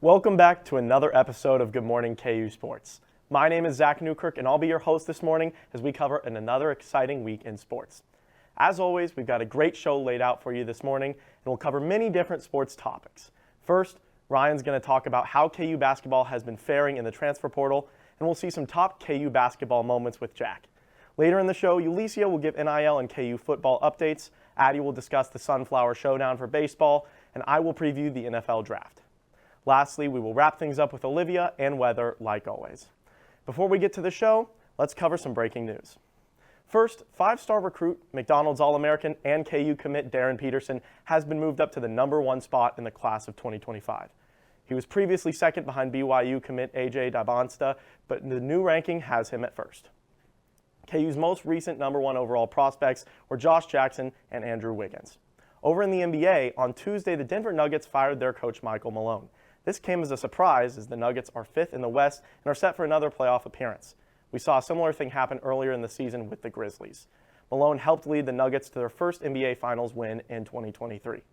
Welcome back to another episode of Good Morning KU Sports. My name is Zach Newkirk, and I'll be your host this morning as we cover another exciting week in sports. As always, we've got a great show laid out for you this morning, and we'll cover many different sports topics. First, Ryan's going to talk about how KU basketball has been faring in the transfer portal, and we'll see some top KU basketball moments with Jack. Later in the show, Ulicia will give NIL and KU football updates, Addie will discuss the Sunflower Showdown for baseball, and I will preview the NFL draft. Lastly, we will wrap things up with Olivia and weather, like always. Before we get to the show, let's cover some breaking news. First, five-star recruit, McDonald's All-American, and KU commit Darren Peterson has been moved up to the #1 spot in the class of 2025. He was previously second behind BYU commit AJ Dabonsta, but the new ranking has him at first. KU's most recent #1 overall prospects were Josh Jackson and Andrew Wiggins. Over in the NBA, on Tuesday, the Denver Nuggets fired their coach Michael Malone. This came as a surprise as the Nuggets are 5th in the West and are set for another playoff appearance. We saw a similar thing happen earlier in the season with the Grizzlies. Malone helped lead the Nuggets to their first NBA Finals win in 2023.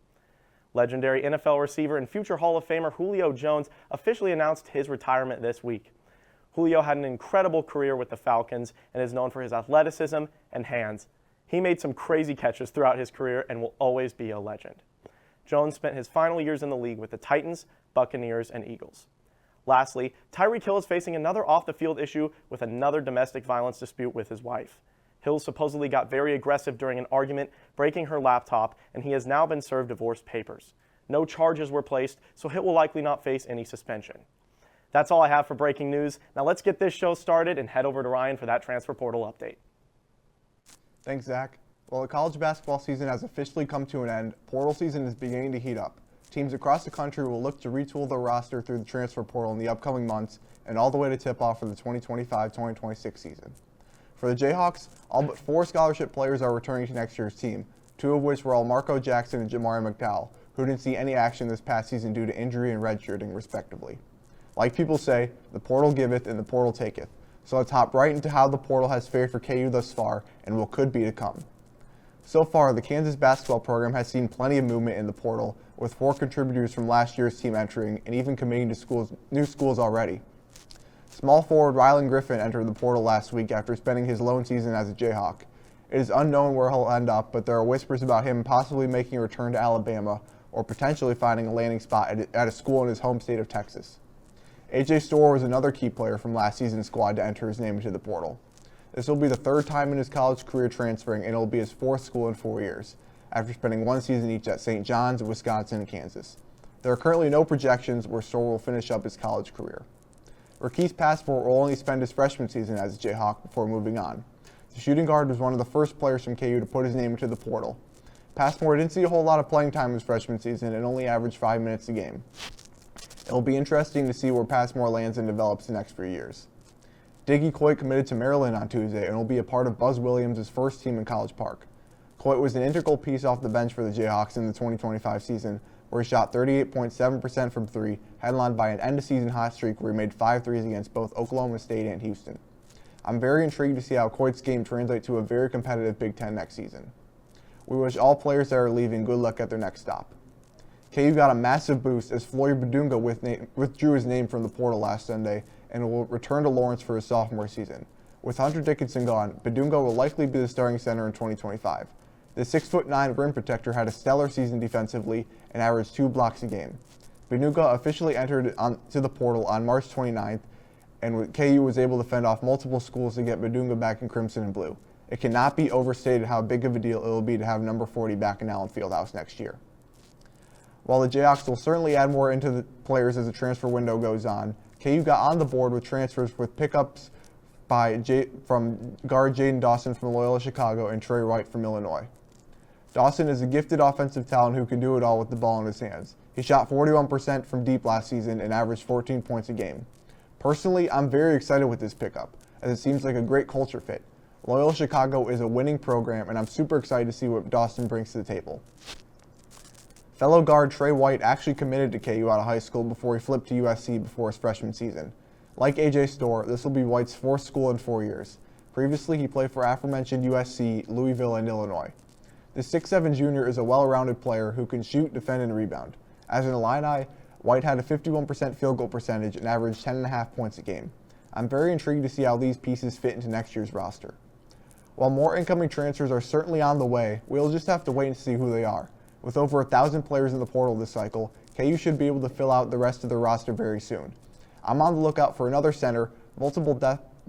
Legendary NFL receiver and future Hall of Famer Julio Jones officially announced his retirement this week. Julio had an incredible career with the Falcons and is known for his athleticism and hands. He made some crazy catches throughout his career and will always be a legend. Jones spent his final years in the league with the Titans, Buccaneers, and Eagles. Lastly, Tyreek Hill is facing another off-the-field issue with another domestic violence dispute with his wife. Hill supposedly got very aggressive during an argument, breaking her laptop, and he has now been served divorce papers. No charges were placed, so Hill will likely not face any suspension. That's all I have for breaking news. Now let's get this show started and head over to Ryan for that transfer portal update. Thanks, Zach. Well, the college basketball season has officially come to an end. Portal season is beginning to heat up. Teams across the country will look to retool their roster through the transfer portal in the upcoming months and all the way to tip off for the 2025-2026 season. For the Jayhawks, all but 4 scholarship players are returning to next year's team, 2 of which were Marco Jackson and Jamari McDowell, who didn't see any action this past season due to injury and redshirting, respectively. Like people say, the portal giveth and the portal taketh. So let's hop right into how the portal has fared for KU thus far and what could be to come. So far, the Kansas basketball program has seen plenty of movement in the portal, with 4 contributors from last year's team entering and even committing to new schools already. Small forward Rylan Griffin entered the portal last week after spending his lone season as a Jayhawk. It is unknown where he'll end up, but there are whispers about him possibly making a return to Alabama or potentially finding a landing spot at a school in his home state of Texas. AJ Storr was another key player from last season's squad to enter his name into the portal. This will be the 3rd time in his college career transferring, and it will be his 4th school in 4 years, after spending 1 season each at St. John's, Wisconsin, and Kansas. There are currently no projections where Storr will finish up his college career. Rakees Passport will only spend his freshman season as a Jayhawk before moving on. The shooting guard was one of the first players from KU to put his name into the portal. Passport didn't see a whole lot of playing time his freshman season and only averaged 5 minutes a game. It will be interesting to see where Passmore lands and develops the next few years. Diggy Coit committed to Maryland on Tuesday and will be a part of Buzz Williams' first team in College Park. Coit was an integral piece off the bench for the Jayhawks in the 2025 season, where he shot 38.7% from 3, headlined by an end-of-season hot streak where he made 5 threes against both Oklahoma State and Houston. I'm very intrigued to see how Coit's game translates to a very competitive Big Ten next season. We wish all players that are leaving good luck at their next stop. KU got a massive boost as Floyd Badunga withdrew his name from the portal last Sunday and will return to Lawrence for his sophomore season. With Hunter Dickinson gone, Badunga will likely be the starting center in 2025. The 6'9" rim protector had a stellar season defensively and averaged 2 blocks a game. Badunga officially entered to the portal on March 29th, and KU was able to fend off multiple schools to get Badunga back in crimson and blue. It cannot be overstated how big of a deal it will be to have number 40 back in Allen Fieldhouse next year. While the Jayhawks will certainly add more into the players as the transfer window goes on, KU got on the board with transfers with pickups from guard Jaden Dawson from Loyola Chicago and Trey Wright from Illinois. Dawson is a gifted offensive talent who can do it all with the ball in his hands. He shot 41% from deep last season and averaged 14 points a game. Personally, I'm very excited with this pickup, as it seems like a great culture fit. Loyola Chicago is a winning program, and I'm super excited to see what Dawson brings to the table. Fellow guard Trey White actually committed to KU out of high school before he flipped to USC before his freshman season. Like AJ Storr, this will be White's 4th school in 4 years. Previously, he played for aforementioned USC, Louisville, and Illinois. The 6'7" junior is a well-rounded player who can shoot, defend, and rebound. As an Illini, White had a 51% field goal percentage and averaged 10.5 points a game. I'm very intrigued to see how these pieces fit into next year's roster. While more incoming transfers are certainly on the way, we'll just have to wait and see who they are. With over 1,000 players in the portal this cycle, KU should be able to fill out the rest of the roster very soon. I'm on the lookout for another center, multiple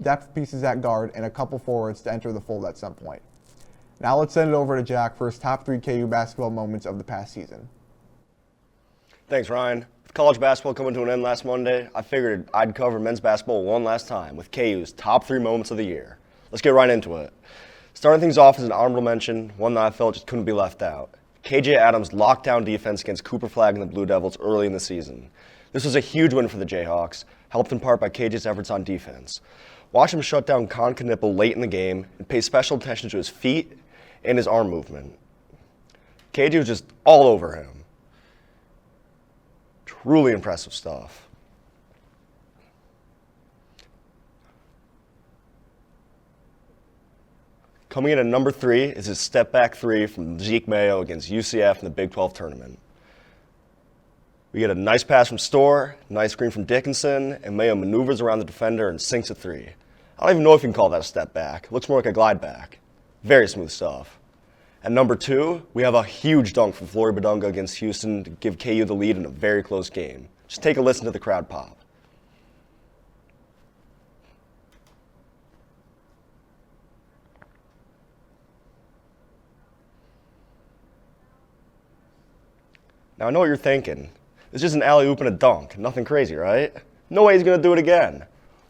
depth pieces at guard, and a couple forwards to enter the fold at some point. Now let's send it over to Jack for his top 3 KU basketball moments of the past season. Thanks, Ryan. With college basketball coming to an end last Monday, I figured I'd cover men's basketball one last time with KU's top 3 moments of the year. Let's get right into it. Starting things off is an honorable mention, one that I felt just couldn't be left out. KJ Adams' lockdown defense against Cooper Flagg and the Blue Devils early in the season. This was a huge win for the Jayhawks, helped in part by KJ's efforts on defense. Watch him shut down Con Knipple late in the game and pay special attention to his feet and his arm movement. KJ was just all over him. Truly impressive stuff. Coming in at number 3 is his step-back 3 from Zeke Mayo against UCF in the Big 12 tournament. We get a nice pass from Storr, nice screen from Dickinson, and Mayo maneuvers around the defender and sinks a 3. I don't even know if you can call that a step-back. It looks more like a glide-back. Very smooth stuff. At number 2, we have a huge dunk from Flory Badunga against Houston to give KU the lead in a very close game. Just take a listen to the crowd pop. Now, I know what you're thinking. It's just an alley-oop and a dunk. Nothing crazy, right? No way he's going to do it again.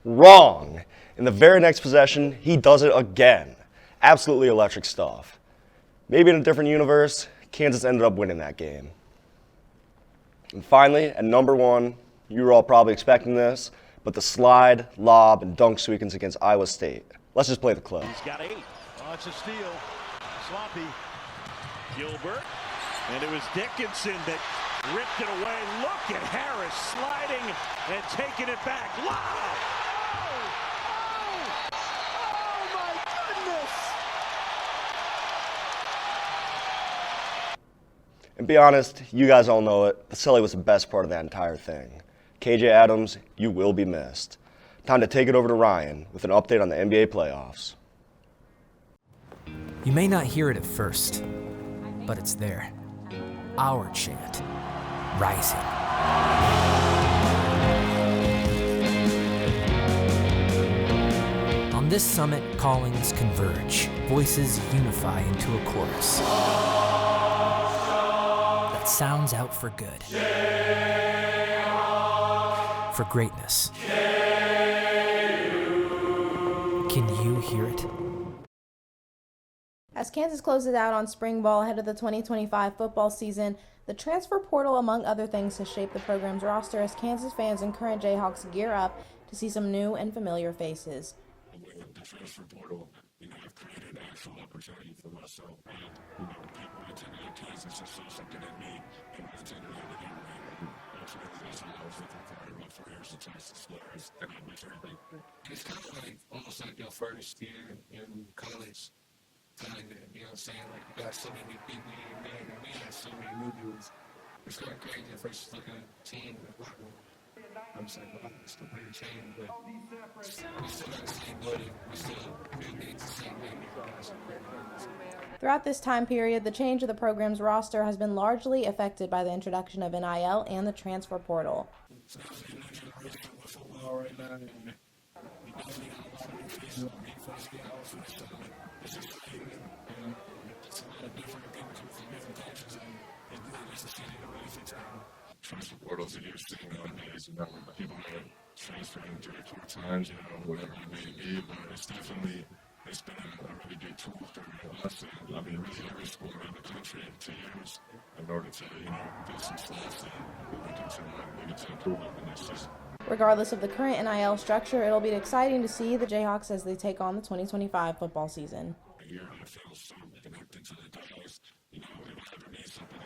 Wrong. In the very next possession, he does it again. Absolutely electric stuff. Maybe in a different universe, Kansas ended up winning that game. And finally, at number 1, you were all probably expecting this, but the slide, lob, and dunk sequence against Iowa State. Let's just play the clip. He's got 8. Oh, it's a steal. Sloppy. Gilbert. And it was Dickinson that ripped it away. Look at Harris sliding and taking it back. Wow! Oh my goodness! And be honest, you guys all know it. The celly was the best part of that entire thing. KJ Adams, you will be missed. Time to take it over to Ryan with an update on the NBA playoffs. You may not hear it at first, but it's there. Our chant, rising. On this summit, callings converge, voices unify into a chorus that sounds out for good, for greatness. Can you hear it? As Kansas closes out on spring ball ahead of the 2025 football season, the transfer portal, among other things, has shaped the program's roster as Kansas fans and current Jayhawks gear up to see some new and familiar faces. The transfer portal, I've created an actual opportunity for myself. People attending at Kansas just saw something in me, and I attended it with everything. Ultimately, that's what I was looking for in my first and Texas players, and I went everything. It's kind of like almost like your first year in college. You know what I'm saying? Like, you got so many people in there, and we had so many new dudes. It's kind of crazy at first looking at the team and the locker room. I'm just like, wow, it's the weird change, but we still got the same buddy. We still do things the same way. Throughout this time period, the change of the program's roster has been largely affected by the introduction of NIL and the transfer portal. So I was in a generation with football right now, and we definitely got a lot of new faces when we first get out for this time. It's exciting, and it's a lot of different people coming from different cultures, and it's really nice to see it really fits out. Transfer portals are used to nowadays, people are transferring 3 or 4 times, whatever it may be, but it's been a really good tool for us, and I mean, really every school around the country to use in order to, get some slots and to improve it, and it's just. Regardless of the current NIL structure, it'll be exciting to see the Jayhawks as they take on the 2025 football season. I feel so connected to the Dogs. If I ever need something,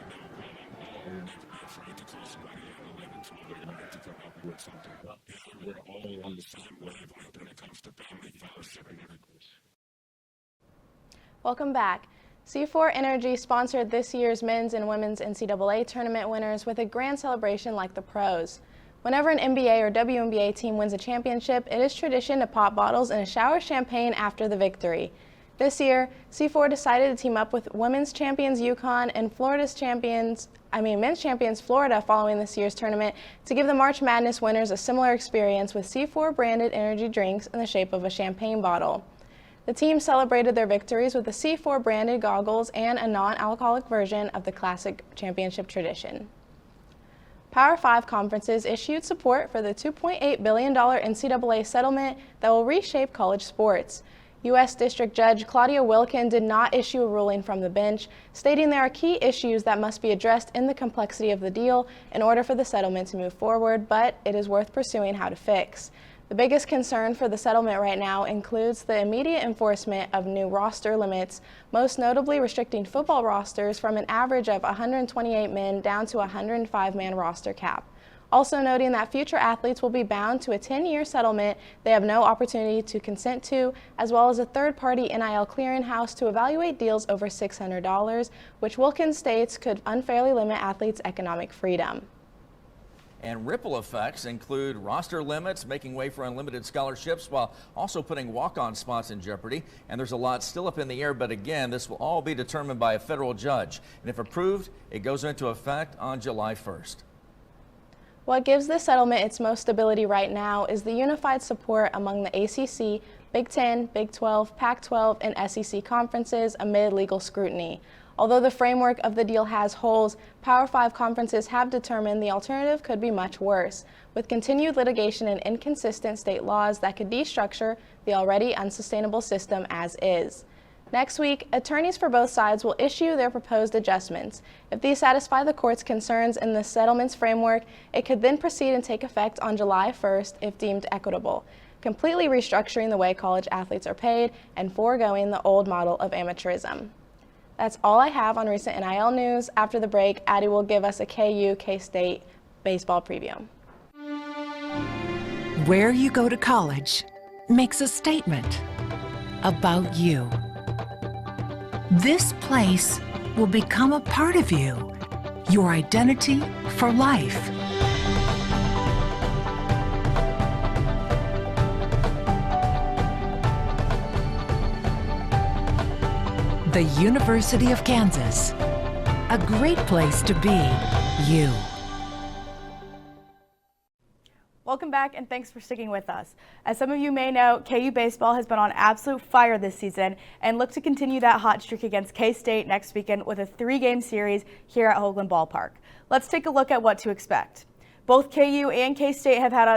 never be afraid to call somebody at 11, 12, or you have to come up with something. We're all on the same wavelength when it comes to family, fellowship, and everything. Welcome back. C4 Energy sponsored this year's men's and women's NCAA tournament winners with a grand celebration like the pros. Whenever an NBA or WNBA team wins a championship, it is tradition to pop bottles and a shower of champagne after the victory. This year, C4 decided to team up with women's champions UConn and men's champions Florida following this year's tournament to give the March Madness winners a similar experience with C4 branded energy drinks in the shape of a champagne bottle. The team celebrated their victories with the C4 branded goggles and a non-alcoholic version of the classic championship tradition. Power 5 conferences issued support for the $2.8 billion NCAA settlement that will reshape college sports. U.S. District Judge Claudia Wilkin did not issue a ruling from the bench, stating there are key issues that must be addressed in the complexity of the deal in order for the settlement to move forward, but it is worth pursuing how to fix. The biggest concern for the settlement right now includes the immediate enforcement of new roster limits, most notably restricting football rosters from an average of 128 men down to a 105-man roster cap. Also noting that future athletes will be bound to a 10-year settlement they have no opportunity to consent to, as well as a third-party NIL clearinghouse to evaluate deals over $600, which Wilkins states could unfairly limit athletes' economic freedom. And ripple effects include roster limits, making way for unlimited scholarships, while also putting walk-on spots in jeopardy. And there's a lot still up in the air, but again, this will all be determined by a federal judge. And if approved, it goes into effect on July 1st. What gives this settlement its most stability right now is the unified support among the ACC, Big Ten, Big 12, Pac-12, and SEC conferences amid legal scrutiny. Although the framework of the deal has holes, Power 5 conferences have determined the alternative could be much worse, with continued litigation and inconsistent state laws that could destructure the already unsustainable system as is. Next week, attorneys for both sides will issue their proposed adjustments. If these satisfy the court's concerns in the settlement's framework, it could then proceed and take effect on July 1st if deemed equitable, completely restructuring the way college athletes are paid and foregoing the old model of amateurism. That's all I have on recent NIL news. After the break, Addie will give us a K-State baseball preview. Where you go to college makes a statement about you. This place will become a part of you, your identity for life. The University of Kansas, a great place to be you. Welcome back and thanks for sticking with us. As some of you may know, KU baseball has been on absolute fire this season and look to continue that hot streak against K-State next weekend with a 3-game series here at Hoagland Ballpark. Let's take a look at what to expect. Both KU and K-State have had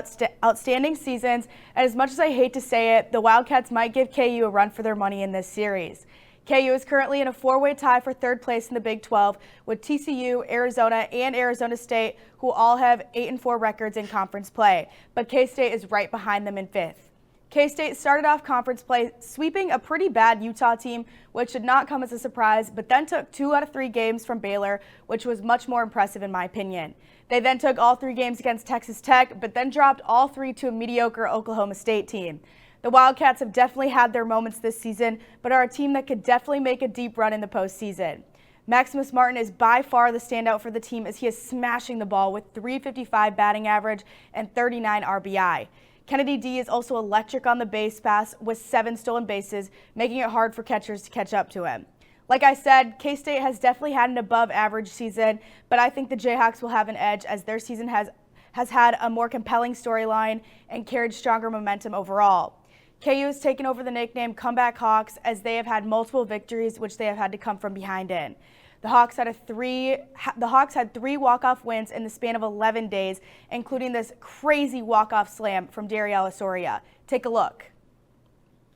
outstanding seasons, and as much as I hate to say it, the Wildcats might give KU a run for their money in this series. KU is currently in a 4-way tie for 3rd place in the Big 12 with TCU, Arizona, and Arizona State, who all have 8-4 records in conference play, but K-State is right behind them in 5th. K-State started off conference play sweeping a pretty bad Utah team, which should not come as a surprise, but then took 2 out of 3 games from Baylor, which was much more impressive in my opinion. They then took all 3 games against Texas Tech, but then dropped all 3 to a mediocre Oklahoma State team. The Wildcats have definitely had their moments this season, but are a team that could definitely make a deep run in the postseason. Maximus Martin is by far the standout for the team as he is smashing the ball with .355 batting average and 39 RBI. Kennedy D is also electric on the base pass with 7 stolen bases, making it hard for catchers to catch up to him. Like I said, K-State has definitely had an above average season, but I think the Jayhawks will have an edge as their season has had a more compelling storyline and carried stronger momentum overall. KU has taken over the nickname Comeback Hawks as they have had multiple victories which they have had to come from behind in. The Hawks had 3 walk-off wins in the span of 11 days, including this crazy walk-off slam from Dariel Osoria. Take a look.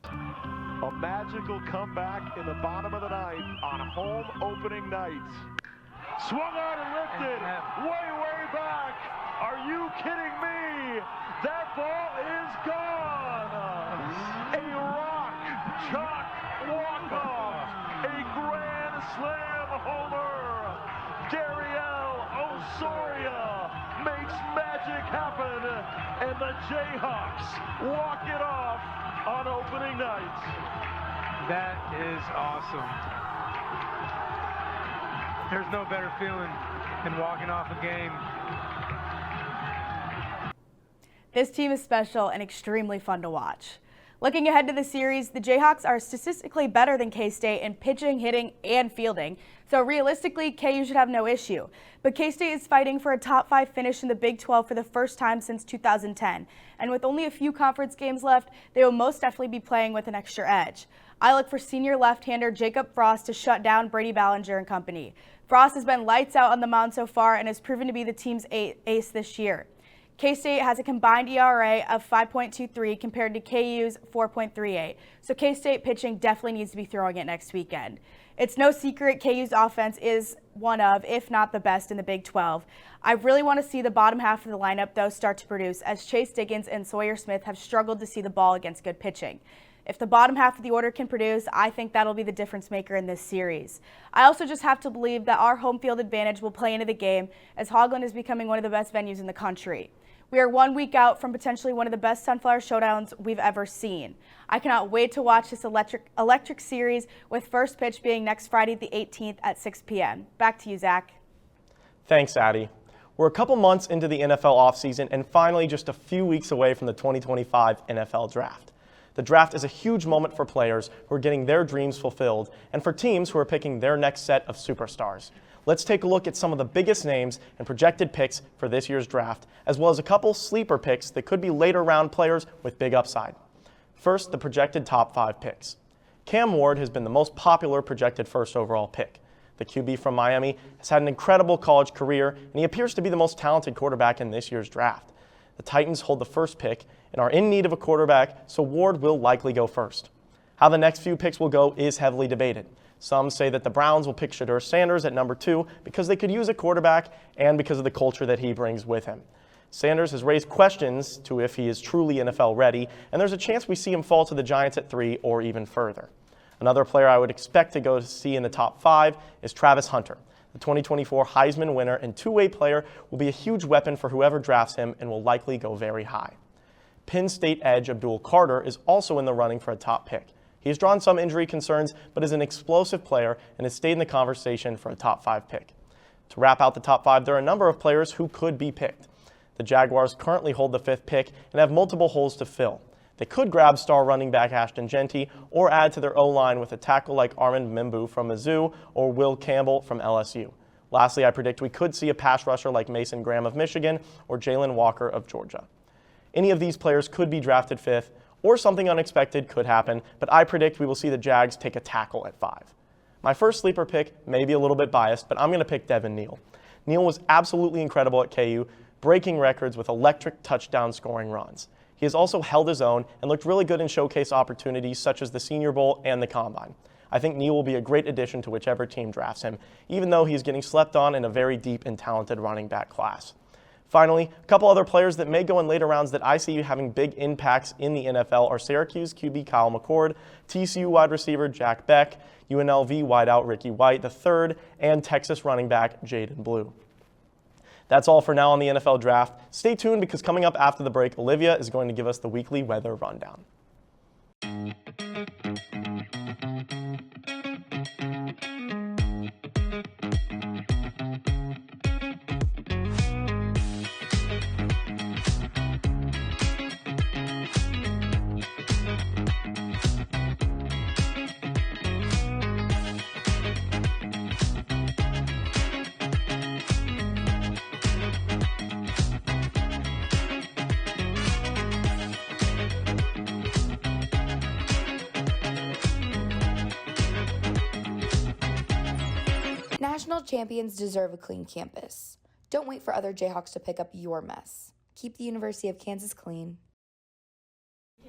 A magical comeback in the bottom of the 9th on home opening night. Swung on and lifted way back. Are you kidding me? That ball is gone. A rock chalk walk-off. A grand slam homer. Dariel Osoria makes magic happen, and the Jayhawks walk it off on opening night. That is awesome. there's no better feeling than walking off a game. This team is special and extremely fun to watch. Looking ahead to the series, the Jayhawks are statistically better than K-State in pitching, hitting, and fielding, so realistically, KU should have no issue. But K-State is fighting for a top 5 finish in the Big 12 for the first time since 2010, and with only a few conference games left, they will most definitely be playing with an extra edge. I look for senior left-hander Jacob Frost to shut down Brady Ballinger and company. Frost has been lights out on the mound so far and has proven to be the team's ace this year. K-State has a combined ERA of 5.23 compared to KU's 4.38, so K-State pitching definitely needs to be throwing it next weekend. It's no secret KU's offense is one of, if not the best in the Big 12. I really want to see the bottom half of the lineup, though, start to produce, as Chase Diggins and Sawyer Smith have struggled to see the ball against good pitching. If the bottom half of the order can produce, I think that'll be the difference maker in this series. I also just have to believe that our home field advantage will play into the game, as Hoagland is becoming one of the best venues in the country. We are 1 week out from potentially one of the best Sunflower Showdowns we've ever seen. I cannot wait to watch this electric series, with first pitch being next Friday the 18th at 6 p.m. Back to you, Zach. Thanks, Addie. We're a couple months into the NFL offseason and finally just a few weeks away from the 2025 NFL Draft. The draft is a huge moment for players who are getting their dreams fulfilled and for teams who are picking their next set of superstars. Let's take a look at some of the biggest names and projected picks for this year's draft, as well as a couple sleeper picks that could be later round players with big upside. First, the projected top 5 picks. Cam Ward has been the most popular projected first overall pick. The QB from Miami has had an incredible college career, and he appears to be the most talented quarterback in this year's draft. The Titans hold the first pick and are in need of a quarterback, so Ward will likely go first. How the next few picks will go is heavily debated. Some say that the Browns will pick Shedeur Sanders at number 2 because they could use a quarterback and because of the culture that he brings with him. Sanders has raised questions to if he is truly NFL ready, and there's a chance we see him fall to the Giants at 3 or even further. Another player I would expect to go to see in the top 5 is Travis Hunter. The 2024 Heisman winner and two-way player will be a huge weapon for whoever drafts him and will likely go very high. Penn State edge Abdul Carter is also in the running for a top pick. He has drawn some injury concerns, but is an explosive player and has stayed in the conversation for a top 5 pick. To wrap out the top 5, there are a number of players who could be picked. The Jaguars currently hold the 5th pick and have multiple holes to fill. They could grab star running back Ashton Genty or add to their O-line with a tackle like Armand Mimbu from Mizzou or Will Campbell from LSU. Lastly, I predict we could see a pass rusher like Mason Graham of Michigan or Jalen Walker of Georgia. Any of these players could be drafted 5th, or something unexpected could happen, but I predict we will see the Jags take a tackle at 5. My first sleeper pick may be a little bit biased, but I'm going to pick Devin Neal. Neal was absolutely incredible at KU, breaking records with electric touchdown scoring runs. He has also held his own and looked really good in showcase opportunities such as the Senior Bowl and the Combine. I think Neal will be a great addition to whichever team drafts him, even though he is getting slept on in a very deep and talented running back class. Finally, a couple other players that may go in later rounds that I see having big impacts in the NFL are Syracuse QB Kyle McCord, TCU wide receiver Jack Beck, UNLV wideout Ricky White III, and Texas running back Jaden Blue. That's all for now on the NFL Draft. Stay tuned because coming up after the break, Olivia is going to give us the weekly weather rundown. National champions deserve a clean campus. Don't wait for other Jayhawks to pick up your mess. Keep the University of Kansas clean.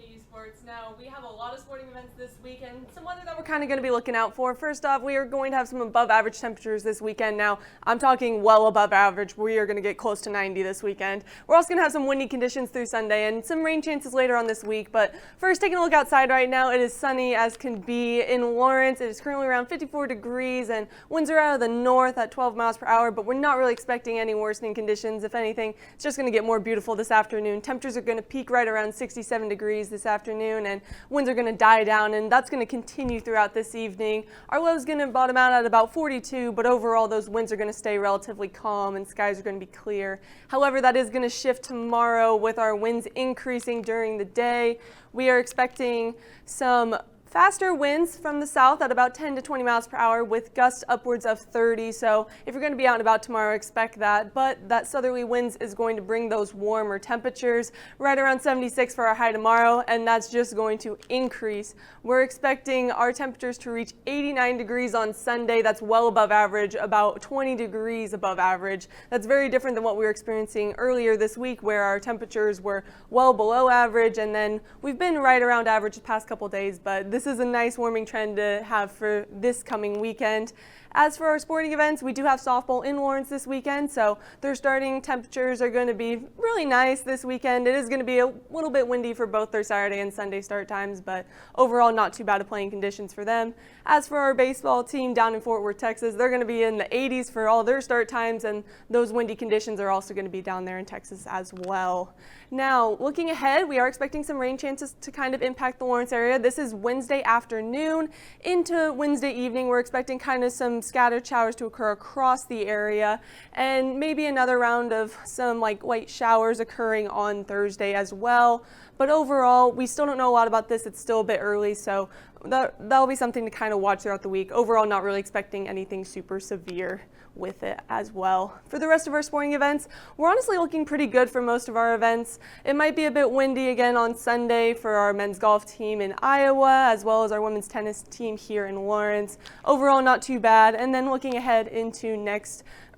GMKU Sports. Now, we have a lot of sporting events this weekend, some weather that we're kind of going to be looking out for. First off, we are going to have some above average temperatures this weekend. Now, I'm talking well above average. We are going to get close to 90 this weekend. We're also going to have some windy conditions through Sunday and some rain chances later on this week. But first, taking a look outside right now, it is sunny as can be in Lawrence. It is currently around 54 degrees and winds are out of the north at 12 miles per hour, but we're not really expecting any worsening conditions. If anything, it's just going to get more beautiful this afternoon. Temperatures are going to peak right around 67 degrees this afternoon. afternoon, and winds are going to die down, and that's going to continue throughout this evening. Our low is going to bottom out at about 42, but overall those winds are going to stay relatively calm and skies are going to be clear. However, that is going to shift tomorrow with our winds increasing during the day. We are expecting some faster winds from the south at about 10 to 20 miles per hour with gusts upwards of 30. So if you're going to be out and about tomorrow, expect that. But that southerly winds is going to bring those warmer temperatures right around 76 for our high tomorrow, and that's just going to increase. We're expecting our temperatures to reach 89 degrees on Sunday. That's well above average, about 20 degrees above average. That's very different than what we were experiencing earlier this week, where our temperatures were well below average, and then we've been right around average the past couple days, but this is a nice warming trend to have for this coming weekend. As for our sporting events, we do have softball in Lawrence this weekend, so their starting temperatures are going to be really nice this weekend. It is going to be a little bit windy for both their Saturday and Sunday start times, but overall not too bad of playing conditions for them. As for our baseball team down in Fort Worth, Texas, they're going to be in the 80s for all their start times, and those windy conditions are also going to be down there in Texas as well. Now, looking ahead, we are expecting some rain chances to kind of impact the Lawrence area. This is Wednesday afternoon into Wednesday evening. We're expecting kind of some scattered showers to occur across the area, and maybe another round of some light showers occurring on Thursday as well. But overall, we still don't know a lot about this. It's still a bit early, so that'll be something to kind of watch throughout the week. Overall, not really expecting anything super severe with it as well. For the rest of our sporting events, we're honestly looking pretty good for most of our events. It might be a bit windy again on Sunday for our men's golf team in Iowa, as well as our women's tennis team here in Lawrence. Overall, not too bad. And then looking ahead into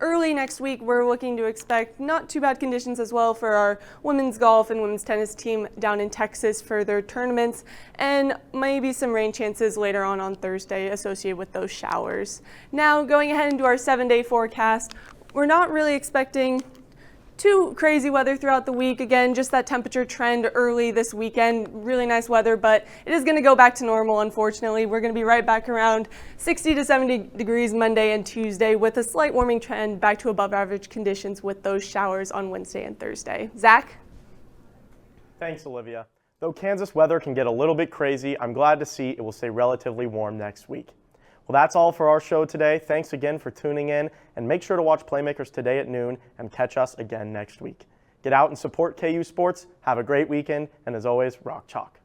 early next week, we're looking to expect not too bad conditions as well for our women's golf and women's tennis team down in Texas for their tournaments, and maybe some rain chances later on Thursday associated with those showers. Now, going ahead into our 7-day forecast, we're not really expecting too crazy weather throughout the week. Again, just that temperature trend early this weekend. Really nice weather, but it is going to go back to normal, unfortunately. We're going to be right back around 60 to 70 degrees Monday and Tuesday with a slight warming trend back to above average conditions with those showers on Wednesday and Thursday. Zach? Thanks, Olivia. Though Kansas weather can get a little bit crazy, I'm glad to see it will stay relatively warm next week. Well, that's all for our show today. Thanks again for tuning in, and make sure to watch Playmakers today at noon and catch us again next week. Get out and support KU Sports. Have a great weekend, and as always, rock chalk.